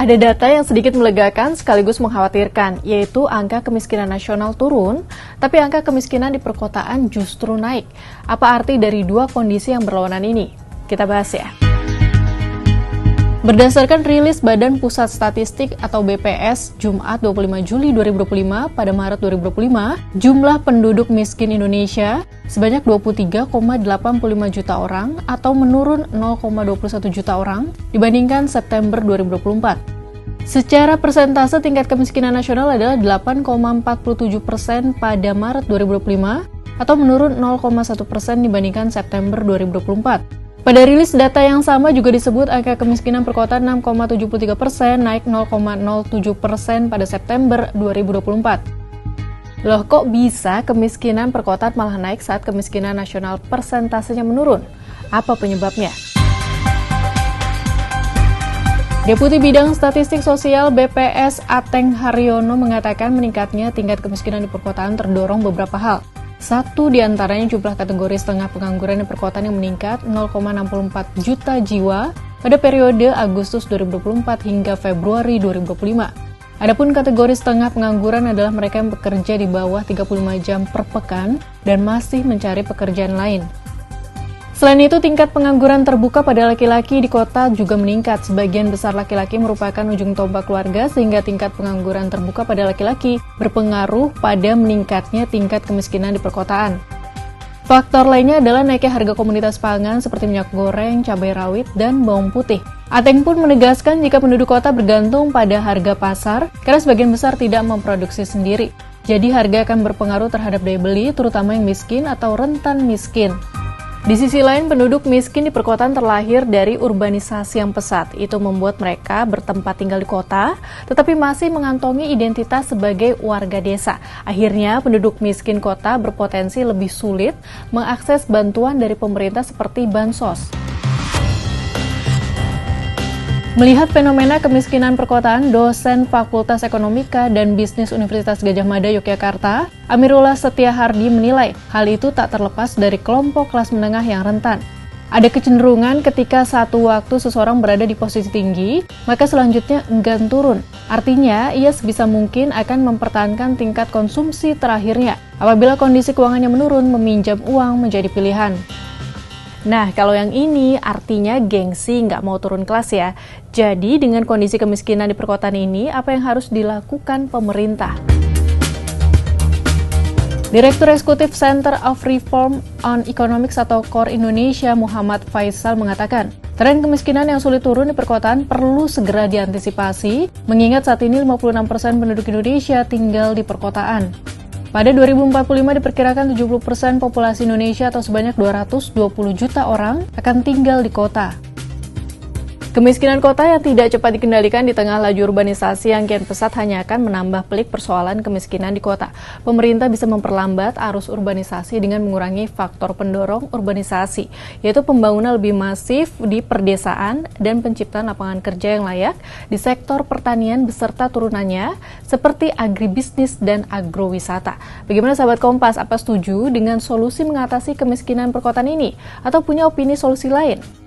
Ada data yang sedikit melegakan sekaligus mengkhawatirkan, yaitu angka kemiskinan nasional turun, tapi angka kemiskinan di perkotaan justru naik. Apa arti dari dua kondisi yang berlawanan ini? Kita bahas ya. Berdasarkan rilis Badan Pusat Statistik atau BPS Jumat 25 Juli 2025 pada Maret 2025, jumlah penduduk miskin Indonesia sebanyak 23,85 juta orang atau menurun 0,21 juta orang dibandingkan September 2024. Secara persentase tingkat kemiskinan nasional adalah 8,47% pada Maret 2025 atau menurun 0,1% dibandingkan September 2024. Pada rilis data yang sama juga disebut angka kemiskinan perkotaan 6,73%, naik 0,07% pada September 2024. Loh, kok bisa kemiskinan perkotaan malah naik saat kemiskinan nasional persentasenya menurun? Apa penyebabnya? Deputi Bidang Statistik Sosial BPS Ateng Haryono mengatakan meningkatnya tingkat kemiskinan di perkotaan terdorong beberapa hal. Satu di antaranya jumlah kategori setengah pengangguran di perkotaan yang meningkat 0,64 juta jiwa pada periode Agustus 2024 hingga Februari 2025. Adapun kategori setengah pengangguran adalah mereka yang bekerja di bawah 35 jam per pekan dan masih mencari pekerjaan lain. Selain itu, tingkat pengangguran terbuka pada laki-laki di kota juga meningkat. Sebagian besar laki-laki merupakan ujung tombak keluarga, sehingga tingkat pengangguran terbuka pada laki-laki berpengaruh pada meningkatnya tingkat kemiskinan di perkotaan. Faktor lainnya adalah naiknya harga komoditas pangan seperti minyak goreng, cabai rawit, dan bawang putih. Ateng pun menegaskan jika penduduk kota bergantung pada harga pasar, karena sebagian besar tidak memproduksi sendiri. Jadi harga akan berpengaruh terhadap daya beli, terutama yang miskin atau rentan miskin. Di sisi lain, penduduk miskin di perkotaan terlahir dari urbanisasi yang pesat. Itu membuat mereka bertempat tinggal di kota, tetapi masih mengantongi identitas sebagai warga desa. Akhirnya, penduduk miskin kota berpotensi lebih sulit mengakses bantuan dari pemerintah seperti bansos. Melihat fenomena kemiskinan perkotaan, dosen Fakultas Ekonomika dan Bisnis Universitas Gadjah Mada Yogyakarta, Amirullah Setiahardi menilai hal itu tak terlepas dari kelompok kelas menengah yang rentan. Ada kecenderungan ketika satu waktu seseorang berada di posisi tinggi, maka selanjutnya enggan turun. Artinya, ia sebisa mungkin akan mempertahankan tingkat konsumsi terakhirnya. Apabila kondisi keuangannya menurun, meminjam uang menjadi pilihan. Nah, kalau yang ini artinya gengsi nggak mau turun kelas ya. Jadi, dengan kondisi kemiskinan di perkotaan ini, apa yang harus dilakukan pemerintah? Direktur Eksekutif Center of Reform on Economics atau KOR Indonesia, Muhammad Faisal mengatakan, tren kemiskinan yang sulit turun di perkotaan perlu segera diantisipasi, mengingat saat ini 56% penduduk Indonesia tinggal di perkotaan. Pada 2045 diperkirakan 70% populasi Indonesia atau sebanyak 220 juta orang akan tinggal di kota. Kemiskinan kota yang tidak cepat dikendalikan di tengah laju urbanisasi yang kian pesat hanya akan menambah pelik persoalan kemiskinan di kota. Pemerintah bisa memperlambat arus urbanisasi dengan mengurangi faktor pendorong urbanisasi, yaitu pembangunan lebih masif di perdesaan dan penciptaan lapangan kerja yang layak di sektor pertanian beserta turunannya seperti agribisnis dan agrowisata. Bagaimana sahabat Kompas, apa setuju dengan solusi mengatasi kemiskinan perkotaan ini? Atau punya opini solusi lain?